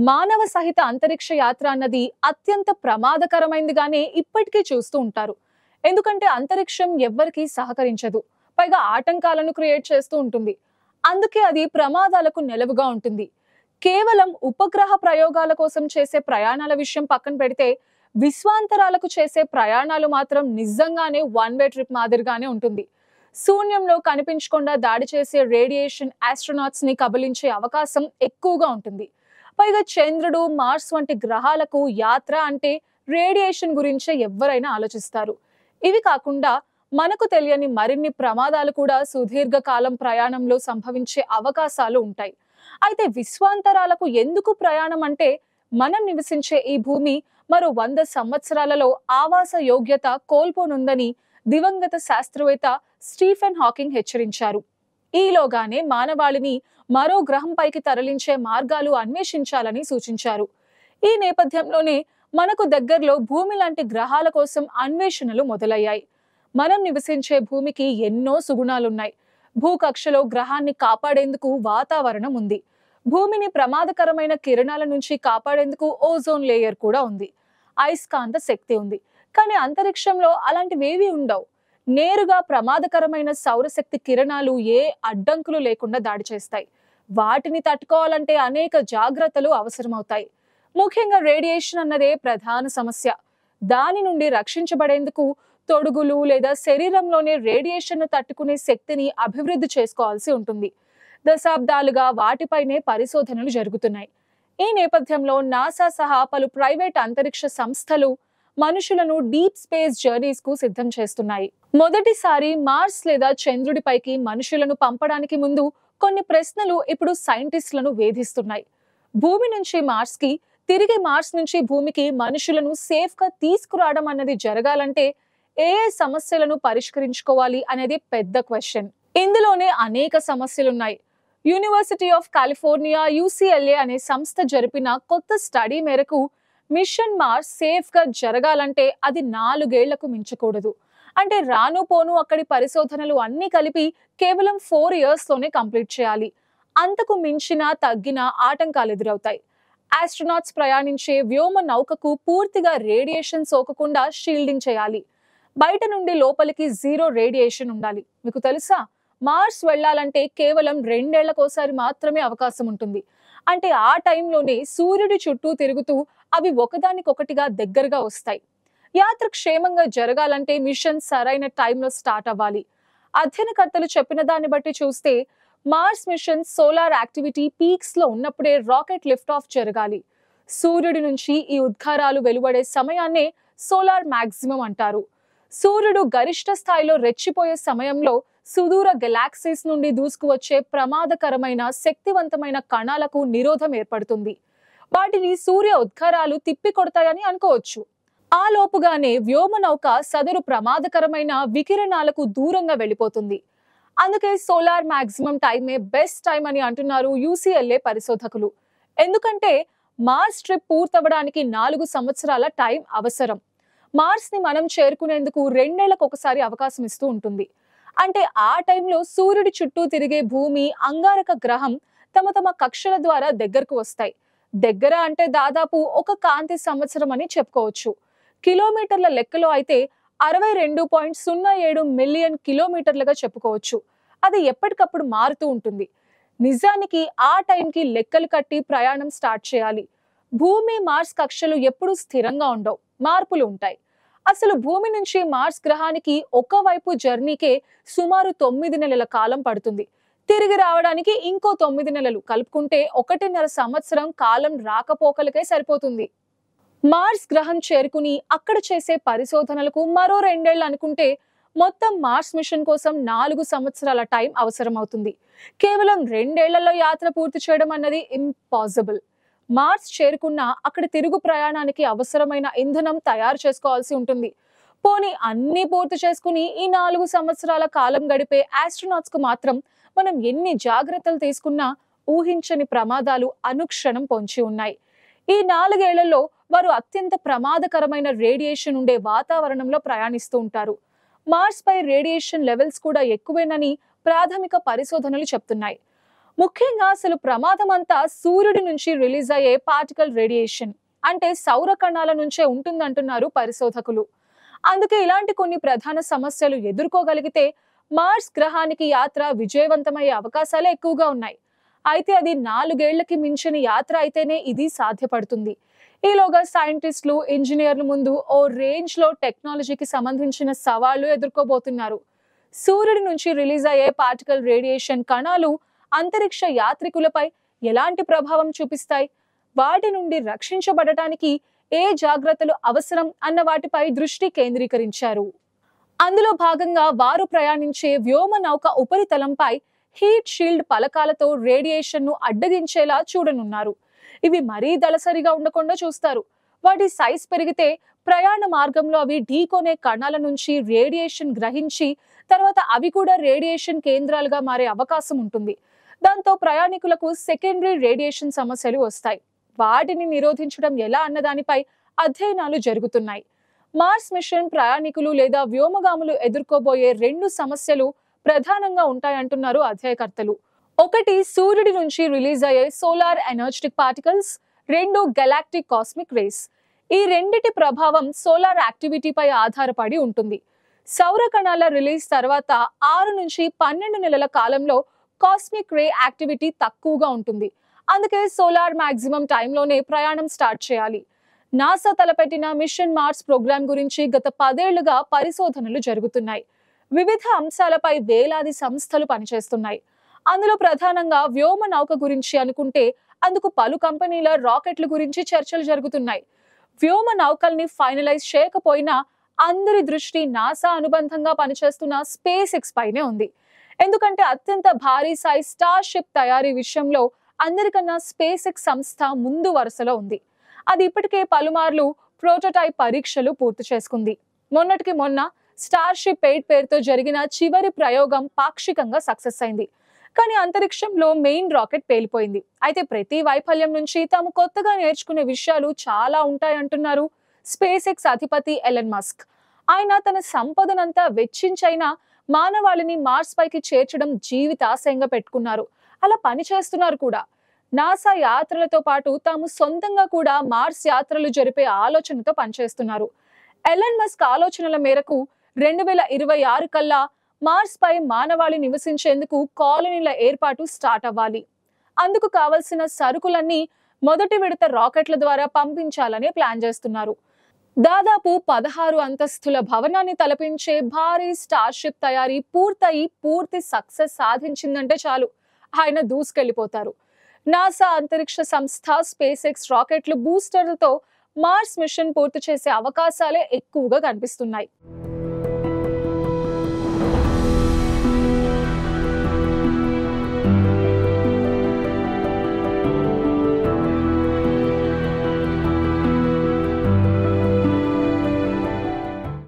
మానవ సహిత అంతరిక్ష యాత్ర అన్నది అత్యంత ప్రమాదకరమైనదిగానే ఇప్పటికీ చూస్తూ ఉంటారు. ఎందుకంటే అంతరిక్షం ఎవ్వరికీ సహకరించదు. పైగా ఆటంకాలను క్రియేట్ చేస్తూ ఉంటుంది. అందుకే అది ప్రమాదాలకు నెలవుగా ఉంటుంది. కేవలం ఉపగ్రహ ప్రయోగాల కోసం చేసే ప్రయాణాల విషయం పక్కన పెడితే, విశ్వాంతరాలకు చేసే ప్రయాణాలు మాత్రం నిజంగానే వన్ వే ట్రిప్ మాదిరిగానే ఉంటుంది. శూన్యంలో కనిపించకుండా దాడి చేసే రేడియేషన్ ఆస్ట్రోనాట్స్ ని కబలించే అవకాశం ఎక్కువగా ఉంటుంది. పైగా చంద్రుడు, మార్స్ వంటి గ్రహాలకు యాత్ర అంటే రేడియేషన్ గురించే ఎవరైనా ఆలోచిస్తారు. ఇవి కాకుండా మనకు తెలియని మరిన్ని ప్రమాదాలు కూడా సుదీర్ఘ కాలం ప్రయాణంలో సంభవించే అవకాశాలు ఉంటాయి. అయితే విశ్వాంతరాలకు ఎందుకు ప్రయాణం అంటే, మనం నివసించే ఈ భూమి మరో 100 సంవత్సరాలలో ఆవాస యోగ్యత కోల్పోనుందని దివంగత శాస్త్రవేత్త స్టీఫెన్ హాకింగ్ హెచ్చరించారు. ఈలోగానే మానవాళిని మరో గ్రహంపైకి తరలించే మార్గాలు అన్వేషించాలని సూచించారు. ఈ నేపథ్యంలోనే మనకు దగ్గరలో భూమి లాంటి గ్రహాల కోసం అన్వేషణలు మొదలయ్యాయి. మనం నివసించే భూమికి ఎన్నో సుగుణాలున్నాయి. భూకక్షలో గ్రహాన్ని కాపాడేందుకు వాతావరణం ఉంది. భూమిని ప్రమాదకరమైన కిరణాల నుంచి కాపాడేందుకు ఓజోన్ లేయర్ కూడా ఉంది. అయస్కాంత శక్తి ఉంది. కానీ అంతరిక్షంలో అలాంటివేవీ ఉండవు. నేరుగా ప్రమాదకరమైన సౌరశక్తి కిరణాలు ఏ అడ్డంకులు లేకుండా దాడి చేస్తాయి. వాటిని తట్టుకోవాలంటే అనేక జాగ్రత్తలు అవసరమవుతాయి. ముఖ్యంగా రేడియేషన్ అన్నదే ప్రధాన సమస్య. దాని నుండి రక్షించబడేందుకు తొడుగులు లేదా శరీరంలోనే రేడియేషన్ తట్టుకునే శక్తిని అభివృద్ధి చేసుకోవాల్సి ఉంటుంది. దశాబ్దాలుగా వాటిపైనే పరిశోధనలు జరుగుతున్నాయి. ఈ నేపథ్యంలో నాసా సహా పలు ప్రైవేట్ అంతరిక్ష సంస్థలు మనుషులను డీప్ స్పేస్ జర్నీస్ కు సిద్ధం చేస్తున్నాయి. మొదటిసారి మార్స్ లేదా చంద్రుడిపైకి మనుషులను పంపడానికి ముందు కొన్ని ప్రశ్నలు ఇప్పుడు సైంటిస్టులను వేధిస్తున్నాయి. భూమి నుంచి మార్స్ కి, తిరిగి మార్స్ నుంచి భూమికి మనుషులను సేఫ్ గా తీసుకురావడం అన్నది జరగాలంటే ఏ సమస్యలను పరిష్కరించుకోవాలి అనేది పెద్ద క్వశ్చన్. ఇందులోనే అనేక సమస్యలున్నాయి. యూనివర్సిటీ ఆఫ్ కాలిఫోర్నియా UCLA అనే సంస్థ జరిపిన కొత్త స్టడీ మేరకు మిషన్ మార్స్ సేఫ్ గా జరగాలంటే అది 4 ఏళ్లకు మించకూడదు. అంటే రాను పోను అక్కడి పరిశోధనలు అన్ని కలిపి కేవలం 4 years లోనే కంప్లీట్ చేయాలి. అంతకు మించినా తగ్గిన ఆటంకాలు ఎదురవుతాయి. ఆస్ట్రోనాట్స్ ప్రయాణించే వ్యోమ నౌకకు పూర్తిగా రేడియేషన్ సోకకుండా షీల్డింగ్ చేయాలి. బయట నుండి లోపలికి 0 రేడియేషన్ ఉండాలి. మీకు తెలుసా, మార్స్ వెళ్లాలంటే కేవలం 2 ఏళ్లకోసారి మాత్రమే అవకాశం ఉంటుంది. అంటే ఆ టైంలోనే సూర్యుడి చుట్టూ తిరుగుతూ అవి ఒకదానికొకటిగా దగ్గరగా వస్తాయి. యాత్ర క్షేమంగా జరగాలంటే మిషన్ సరైన టైంలో స్టార్ట్ అవ్వాలి. అధ్యయనకర్తలు చెప్పిన దాన్ని బట్టి చూస్తే Mars mission solar activity peaks లో ఉన్నప్పుడే రాకెట్ లిఫ్ట్ ఆఫ్ జరగాలి. సూర్యుడి నుంచి ఈ ఉద్గారాలు వెలువడే సమయాన్నే సోలార్ మాక్సిమం అంటారు. సూర్యుడు గరిష్ట స్థాయిలో రెచ్చిపోయే సమయంలో సుదూర గెలాక్సీస్ నుండి దూసుకువచ్చే ప్రమాదకరమైన శక్తివంతమైన కణాలకు నిరోధం ఏర్పడుతుంది. వాటిని సూర్య ఉద్గారాలు తిప్పి కొడతాయని అనుకోవచ్చు. ఆ లోపుగానే వ్యోమనౌక సదరు ప్రమాదకరమైన వికిరణాలకు దూరంగా వెళ్ళిపోతుంది. అందుకే సోలార్ మాక్సిమం టైమే బెస్ట్ టైం అని అంటున్నారు UCLA పరిశోధకులు. ఎందుకంటే మార్స్ ట్రిప్ పూర్తవడానికి 4 సంవత్సరాల టైం అవసరం. మార్స్ ని మనం చేరుకునేందుకు 2 ఏళ్లకు ఒకసారి అవకాశం ఇస్తూ ఉంటుంది. అంటే ఆ టైంలో సూర్యుడి చుట్టూ తిరిగే భూమి, అంగారక గ్రహం తమ కక్షల ద్వారా దగ్గరకు వస్తాయి. దగ్గర అంటే దాదాపు ఒక కాంతి సంవత్సరం అని చెప్పుకోవచ్చు. కిలోమీటర్ల లెక్కలో అయితే 62.07 మిలియన్ కిలోమీటర్లుగా చెప్పుకోవచ్చు. అది ఎప్పటికప్పుడు మారుతూ ఉంటుంది. నిజానికి ఆ టైంకి లెక్కలు కట్టి ప్రయాణం స్టార్ట్ చేయాలి. భూమి, మార్స్ కక్షలు ఎప్పుడూ స్థిరంగా ఉండవు, మార్పులు ఉంటాయి. అసలు భూమి నుంచి మార్స్ గ్రహానికి ఒకవైపు జర్నీకే సుమారు 9 నెలల కాలం పడుతుంది. తిరిగి రావడానికి ఇంకో 9 నెలలు కలుపుకుంటే 1.5 సంవత్సరం కాలం రాకపోకలకే సరిపోతుంది. మార్స్ గ్రహం చేరుకుని అక్కడ చేసే పరిశోధనలకు మరో 2 ఏళ్లు అనుకుంటే మొత్తం మార్స్ మిషన్ కోసం 4 సంవత్సరాల టైం అవసరం అవుతుంది. కేవలం 2 ఏళ్లలో యాత్ర పూర్తి చేయడం అన్నది ఇంపాసిబుల్. మార్స్ చేరుకున్న అక్కడ తిరుగు ప్రయాణానికి అవసరమైన ఇంధనం తయారు చేసుకోవాల్సి ఉంటుంది. పోనీ అన్ని పూర్తి చేసుకుని ఈ 4 సంవత్సరాల కాలం గడిపే ఆస్ట్రోనాట్స్ కు మాత్రం మనం ఎన్ని జాగ్రత్తలు తీసుకున్నా ఊహించని ప్రమాదాలు అనుక్షణం పొంచి ఉన్నాయి. ఈ 4 ఏళ్లలో వారు అత్యంత ప్రమాదకరమైన రేడియేషన్ ఉండే వాతావరణంలో ప్రయాణిస్తూ ఉంటారు. మార్స్ పై రేడియేషన్ లెవెల్స్ కూడా ఎక్కువేనని ప్రాథమిక పరిశోధనలు చెప్తున్నాయి. ముఖ్యంగా అసలు ప్రమాదం అంతా సూర్యుడి నుంచి రిలీజ్ అయ్యే పార్టికల్ రేడియేషన్, అంటే సౌర కణాల నుంచే ఉంటుందంటున్నారు పరిశోధకులు. అందుకే ఇలాంటి కొన్ని ప్రధాన సమస్యలు ఎదుర్కోగలిగితే మార్స్ గ్రహానికి యాత్ర విజయవంతమయ్యే అవకాశాలే ఎక్కువగా ఉన్నాయి. అయితే అది 4 ఏళ్లకి మించిన యాత్ర అయితేనే ఇది సాధ్యపడుతుంది. ఈలోగా సైంటిస్టులు, ఇంజనీర్ల ముందు ఓ రేంజ్ లో టెక్నాలజీకి సంబంధించిన సవాళ్లు ఎదుర్కోబోతున్నారు. సూర్యుడి నుంచి రిలీజ్ అయ్యే పార్టికల్ రేడియేషన్ కణాలు అంతరిక్ష యాత్రికులపై ఎలాంటి ప్రభావం చూపిస్తాయి, వాటి నుండి రక్షించబడటానికి ఏ జాగ్రత్తలు అవసరం అన్న వాటిపై దృష్టి కేంద్రీకరించారు. అందులో భాగంగా వారు ప్రయాణించే వ్యోమ నౌక ఉపరితలంపై హీట్ షీల్డ్ పలకాలతో రేడియేషన్ ను అడ్డగించేలా చూడనున్నారు. ఇవి మరీ దళసరిగా ఉండకుండా చూస్తారు. వాటి సైజ్ పెరిగితే ప్రయాణ మార్గంలో అవి ఢీకొనే కణాల నుంచి రేడియేషన్ గ్రహించి తర్వాత అవి కూడా రేడియేషన్ కేంద్రాలుగా మారే అవకాశం ఉంటుంది. దాంతో ప్రయాణికులకు సెకండరీ రేడియేషన్ సమస్యలు వస్తాయి. వాటిని నిరోధించడం ఎలా అన్నదానిపై అధ్యయనాలు జరుగుతున్నాయి. మార్స్ మిషన్ ప్రయాణికులు లేదా వ్యోమగాములు ఎదుర్కోబోయే 2 సమస్యలు ప్రధానంగా ఉంటాయంటున్నారు అధ్యయకర్తలు. ఒకటి, సూర్యుడి నుంచి రిలీజ్ అయ్యే solar energetic particles. 2, galactic cosmic race. ఈ రెండిటి ప్రభావం సోలార్ యాక్టివిటీపై ఆధారపడి ఉంటుంది. సౌర కణాల రిలీజ్ తర్వాత 6 నుంచి 12 నెలల కాలంలో కాస్మిక్ రే యాక్టివిటీ తక్కువగా ఉంటుంది. అందుకే సోలార్ మాక్సిమం టైంలోనే ప్రయాణం స్టార్ట్ చేయాలి. నాసా తలపెట్టిన మిషన్ మార్స్ ప్రోగ్రాం గురించి గత 10 ఏళ్లుగా పరిశోధనలు జరుగుతున్నాయి. వివిధ అంశాలపై వేలాది సంస్థలు పనిచేస్తున్నాయి. అందులో ప్రధానంగా వ్యోమ నౌక గురించి అనుకుంటే అందుకు పలు కంపెనీల రాకెట్ల గురించి చర్చలు జరుగుతున్నాయి. వ్యోమ నౌకల్ని ఫైనలైజ్ చేయకపోయినా అందరి దృష్టి నాసా అనుబంధంగా పనిచేస్తున్న స్పేస్ ఎక్స్ పైనే ఉంది. ఎందుకంటే అత్యంత భారీ సైజ్ స్టార్ షిప్ తయారీ విషయంలో అందరికన్నా స్పేస్ ఎక్స్ సంస్థ ముందు వరుసలో ఉంది. అది ఇప్పటికే పలుమార్లు ప్రోటోటైప్ పరీక్షలు పూర్తి చేసుకుంది. మొన్నటికి మొన్న స్టార్ షిప్ 8 పేరుతో జరిగిన చివరి ప్రయోగం పాక్షికంగా సక్సెస్ అయింది. కానీ అంతరిక్షంలో మెయిన్ రాకెట్ పేలిపోయింది. అయితే ప్రతి వైఫల్యం నుంచి తాము కొత్తగా నేర్చుకునే విషయాలు చాలా ఉంటాయంటున్నారు స్పేస్ ఎక్స్ అధిపతి ఎలన్ మస్క్. ఆయన తన సంపదనంతా వెచ్చించైనా మానవాళిని మార్స్ పైకి చేర్చడం జీవితాశయంగా పెట్టుకున్నారు. అలా పని చేస్తున్నారు కూడా. నాసా యాత్రలతో పాటు తాము సొంతంగా కూడా మార్స్ యాత్రలు జరిపే ఆలోచనతో పనిచేస్తున్నారు. ఎలన్ మస్క్ ఆలోచనల మేరకు 2026 కల్లా మార్స్ పై మానవాళి నివసించేందుకు కాలనీల ఏర్పాటు స్టార్ట్ అవ్వాలి. అందుకు కావలసిన సరుకులన్నీ మొదటి విడత రాకెట్ల ద్వారా పంపించాలని ప్లాన్ చేస్తున్నారు. దాదాపు 16 అంతస్తుల భవనాన్ని తలపించే భారీ స్టార్ షిప్ తయారీ పూర్తి సక్సెస్ సాధించిందంటే చాలు, ఆయన దూసుకెళ్లిపోతారు. నాసా అంతరిక్ష సంస్థ స్పేస్ ఎక్స్ రాకెట్లు బూస్టర్లతో మార్స్ మిషన్ పూర్తి చేసే అవకాశాలే ఎక్కువగా కనిపిస్తున్నాయి.